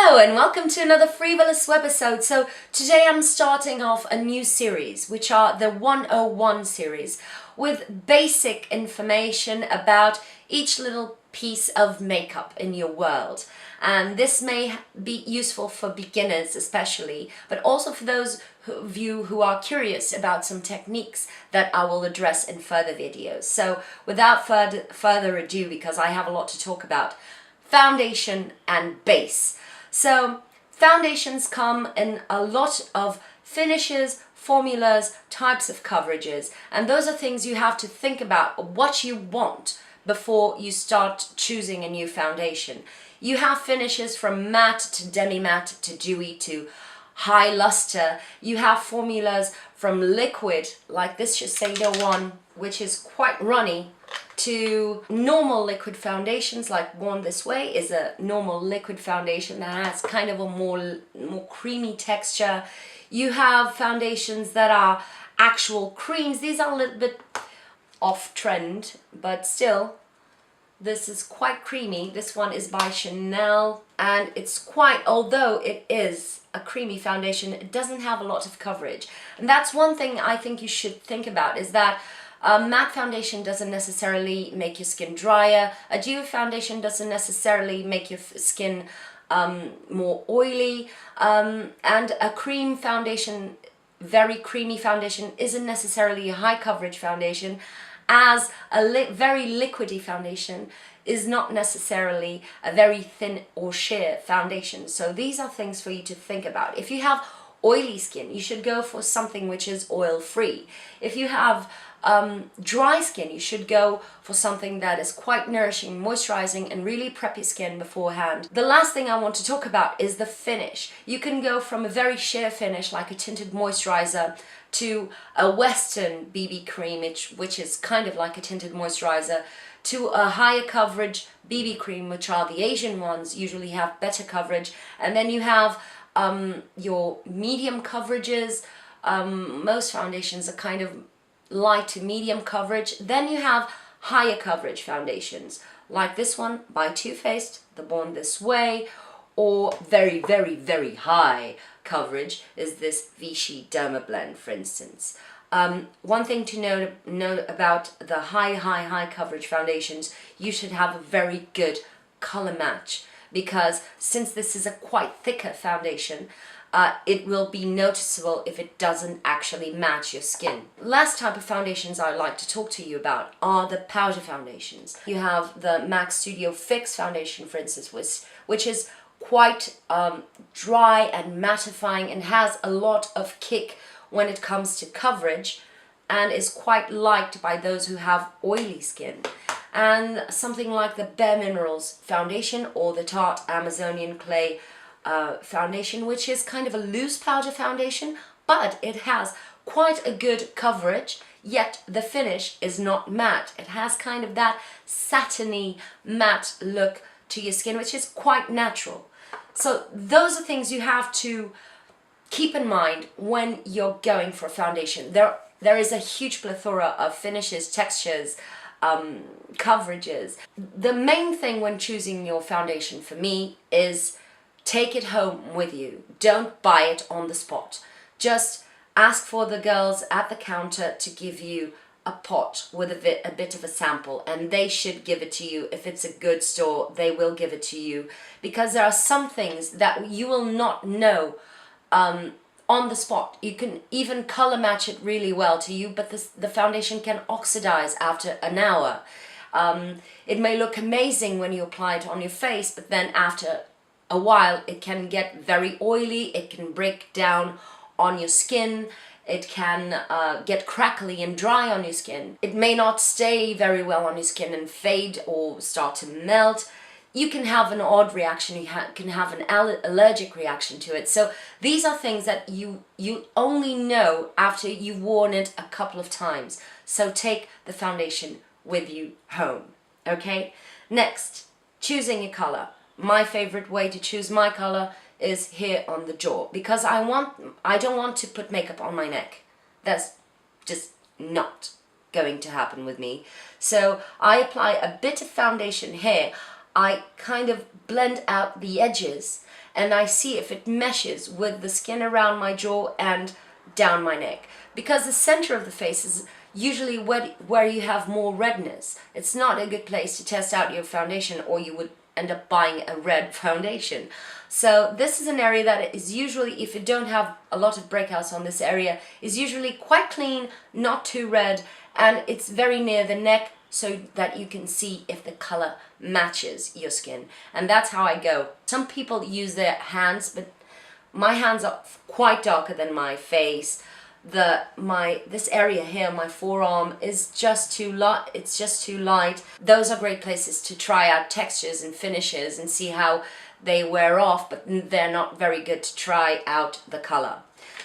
Hello and welcome to another free.volous webisode. So today I'm starting off a new series, which are the 101 series, with basic information about each little piece of makeup in your world. And this may be useful for beginners especially, but also for those of you who are curious about some techniques that I will address in further videos. So without further ado, because I have a lot to talk about, foundation and base. So foundations come in a lot of finishes, formulas, types of coverages, and those are things you have to think about what you want before you start choosing a new foundation. You have finishes from matte to demi-matte to dewy to high luster. You have formulas from liquid, like this Shiseido one, which is quite runny, to normal liquid foundations, like Born This Way is a normal liquid foundation that has kind of a more creamy texture. You have foundations that are actual creams. These are a little bit off trend, but still, this is quite creamy. This one is by Chanel, and it's quite, although it is a creamy foundation, it doesn't have a lot of coverage. And that's one thing I think you should think about, is that a matte foundation doesn't necessarily make your skin drier. A dewy foundation doesn't necessarily make your skin more oily. And a cream foundation, very creamy foundation, isn't necessarily a high coverage foundation, as a very liquidy foundation is not necessarily a very thin or sheer foundation. So these are things for you to think about. If you have oily skin, you should go for something which is oil-free. If you have dry skin, you should go for something that is quite nourishing, moisturizing, and really prep your skin beforehand. The last thing I want to talk about is the finish. You can go from a very sheer finish, like a tinted moisturizer, to a Western BB cream, which is kind of like a tinted moisturizer, to a higher coverage BB cream, which are the Asian ones, usually have better coverage. And then you have your medium coverages. Most foundations are kind of light to medium coverage. Then you have higher coverage foundations, like this one by Too Faced, the Born This Way, or very, very, very high coverage is this Vichy Derma Blend, for instance. One thing to note about the high coverage foundations, you should have a very good color match, because since this is a quite thicker foundation, it will be noticeable if it doesn't actually match your skin. Last type of foundations I'd like to talk to you about are the powder foundations. You have the MAC Studio Fix foundation, for instance, which is quite dry and mattifying and has a lot of kick when it comes to coverage, and is quite liked by those who have oily skin. And something like the Bare Minerals foundation or the Tarte Amazonian Clay foundation, which is kind of a loose powder foundation, but it has quite a good coverage, yet the finish is not matte. It has kind of that satiny matte look to your skin, which is quite natural. So those are things you have to keep in mind when you're going for a foundation. There is a huge plethora of finishes, textures, coverages. The main thing when choosing your foundation for me is take it home with you. Don't buy it on the spot. Just ask for the girls at the counter to give you a pot with a bit of a sample, and they should give it to you. If it's a good store, they will give it to you, because there are some things that you will not know on the spot. You can even color match it really well to you, but the foundation can oxidize after an hour. It may look amazing when you apply it on your face, but then after a while it can get very oily, it can break down on your skin, it can get crackly and dry on your skin. It may not stay very well on your skin and fade or start to melt. You can have an odd reaction, you can have an allergic reaction to it. So these are things that you only know after you've worn it a couple of times. So take the foundation with you home, okay? Next, choosing your color. My favorite way to choose my color is here on the jaw, because I don't want to put makeup on my neck. That's just not going to happen with me. So I apply a bit of foundation here. I kind of blend out the edges and I see if it meshes with the skin around my jaw and down my neck. Because the center of the face is usually where you have more redness. It's not a good place to test out your foundation, or you would end up buying a red foundation. So this is an area that is usually, if you don't have a lot of breakouts on this area, is usually quite clean, not too red, and it's very near the neck so that you can see if the color matches your skin. And that's how I go. Some people use their hands, but my hands are quite darker than my face. This area here, my forearm, is just too light. It's just too light. Those are great places to try out textures and finishes and see how they wear off, but they're not very good to try out the color.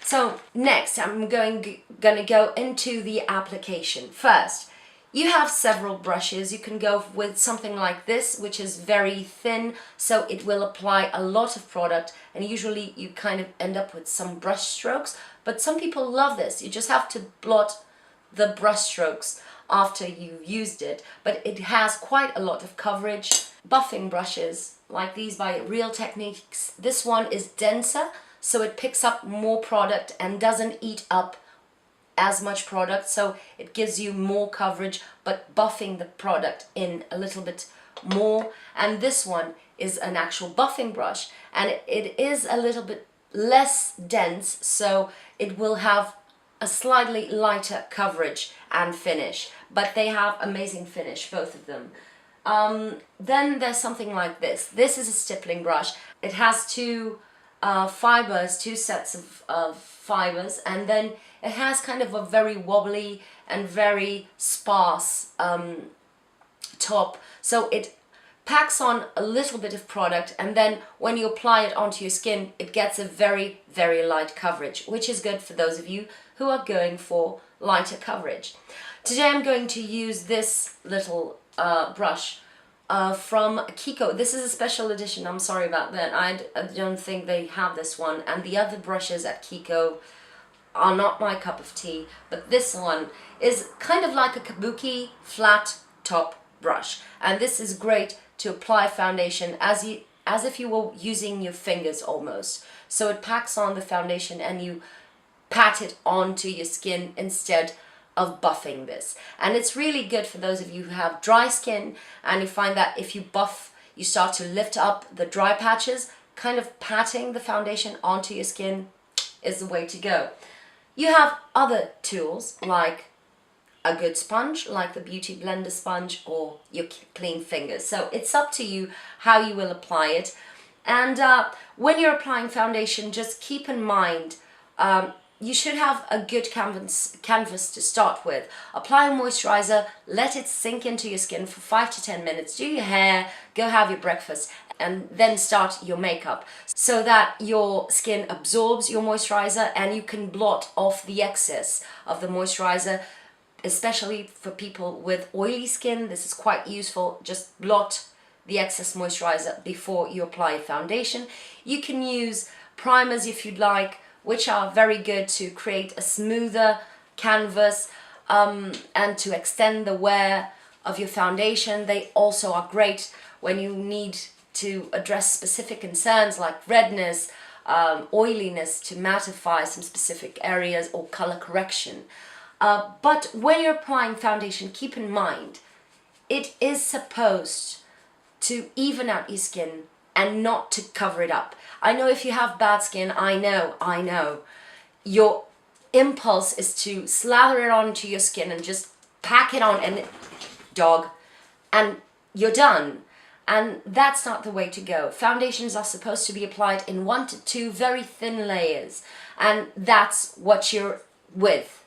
So next I'm gonna go into the application. First, you have several brushes. You can go with something like this, which is very thin, so it will apply a lot of product, and usually you kind of end up with some brush strokes, but some people love this. You just have to blot the brush strokes after you've used it, but it has quite a lot of coverage. Buffing brushes like these by Real Techniques. This one is denser, so it picks up more product and doesn't eat up as much product, so it gives you more coverage but buffing the product in a little bit more. And this one is an actual buffing brush, and it is a little bit less dense, so it will have a slightly lighter coverage and finish, but they have amazing finish, both of them. Then there's something like this. This is a stippling brush. It has two fibers, two sets of fibers, and then it has kind of a very wobbly and very sparse top, so it packs on a little bit of product, and then when you apply it onto your skin, it gets a very, very light coverage, which is good for those of you who are going for lighter coverage. Today I'm going to use this little brush from Kiko. This is a special edition, I'm sorry about that. I don't think they have this one, and the other brushes at Kiko are not my cup of tea, but this one is kind of like a kabuki flat top brush, and this is great to apply foundation as if you were using your fingers almost. So it packs on the foundation and you pat it onto your skin instead of buffing this. And it's really good for those of you who have dry skin and you find that if you buff, you start to lift up the dry patches. Kind of patting the foundation onto your skin is the way to go. You have other tools like a good sponge, like the Beauty Blender sponge, or your clean fingers. So it's up to you how you will apply it. And when you're applying foundation, just keep in mind you should have a good canvas to start with. Apply a moisturizer, let it sink into your skin for 5 to 10 minutes. Do your hair, go have your breakfast, and then start your makeup so that your skin absorbs your moisturizer and you can blot off the excess of the moisturizer, especially for people with oily skin. This is quite useful. Just blot the excess moisturizer before you apply foundation. You can use primers if you'd like, which are very good to create a smoother canvas and to extend the wear of your foundation. They also are great when you need to address specific concerns like redness, oiliness, to mattify some specific areas, or color correction. But when you're applying foundation, keep in mind, it is supposed to even out your skin and not to cover it up. I know if you have bad skin, I know, your impulse is to slather it onto your skin and just pack it on and you're done. And that's not the way to go. Foundations are supposed to be applied in 1 to 2 very thin layers, and that's what you're with.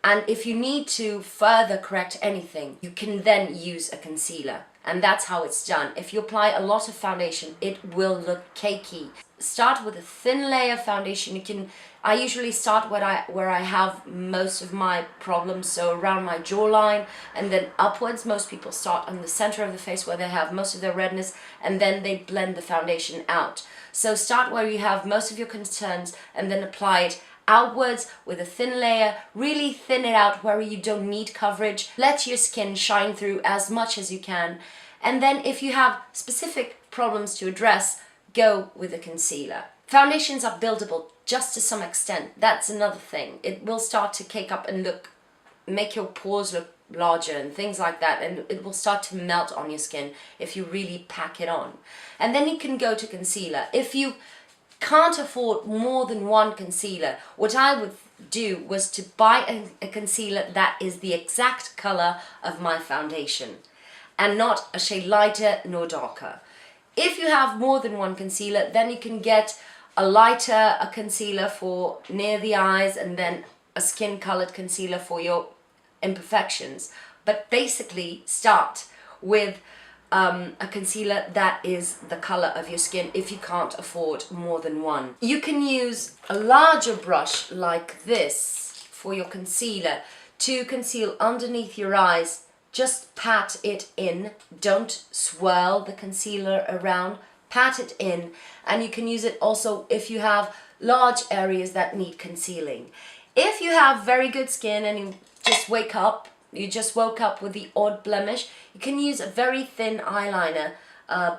And if you need to further correct anything, you can then use a concealer. And that's how it's done. If you apply a lot of foundation, it will look cakey. Start with a thin layer of foundation. I usually start where I have most of my problems, so around my jawline, and then upwards. Most people start on the center of the face where they have most of their redness, and then they blend the foundation out. So start where you have most of your concerns and then apply it outwards with a thin layer. Really thin it out where you don't need coverage. Let your skin shine through as much as you can, And then if you have specific problems to address, go with a concealer. Foundations are buildable just to some extent. That's another thing. It will start to cake up and make your pores look larger and things like that, and it will start to melt on your skin if you really pack it on. And then you can go to concealer. If you can't afford more than one concealer, what I would do was to buy a concealer that is the exact color of my foundation and not a shade lighter nor darker. If you have more than one concealer, then you can get a concealer for near the eyes and then a skin colored concealer for your imperfections. But basically start with a concealer that is the color of your skin if you can't afford more than one. You can use a larger brush like this for your concealer to conceal underneath your eyes. Just pat it in, don't swirl the concealer around, pat it in, and you can use it also if you have large areas that need concealing. If you have very good skin and you just woke up with the odd blemish, you can use a very thin eyeliner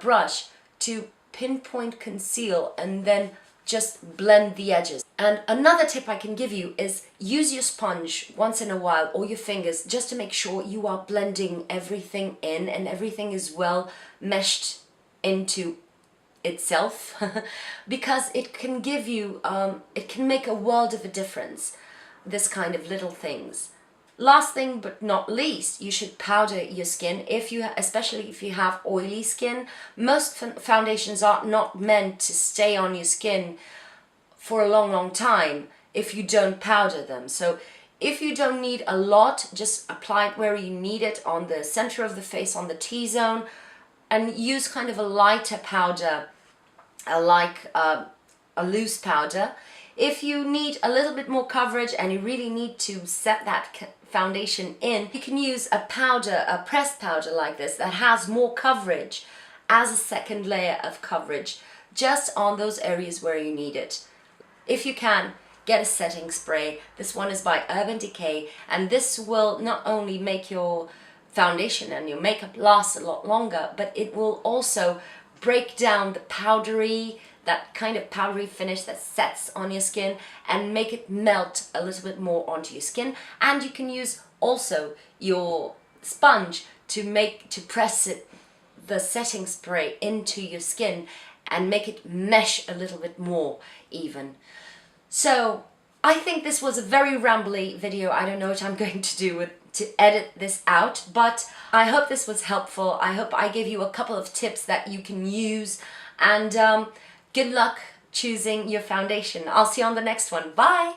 brush to pinpoint conceal and then just blend the edges. And another tip I can give you is use your sponge once in a while or your fingers just to make sure you are blending everything in and everything is well meshed into itself because it can give you, it can make a world of a difference, this kind of little things. Last thing but not least, you should powder your skin, especially if you have oily skin. Most foundations are not meant to stay on your skin for a long time if you don't powder them. So if you don't need a lot, just apply it where you need it, on the center of the face, on the T-zone, and use kind of a lighter powder, like a loose powder. If you need a little bit more coverage and you really need to set that foundation in, you can use a powder, a pressed powder like this that has more coverage as a second layer of coverage just on those areas where you need it. If you can, get a setting spray. This one is by Urban Decay, and this will not only make your foundation and your makeup last a lot longer, but it will also break down that kind of powdery finish that sets on your skin and make it melt a little bit more onto your skin. And you can use also your sponge to press the setting spray into your skin and make it mesh a little bit more even. So I think this was a very rambly video. I don't know what I'm going to do to edit this out, but I hope this was helpful. I hope I gave you a couple of tips that you can use, and good luck choosing your foundation. I'll see you on the next one. Bye!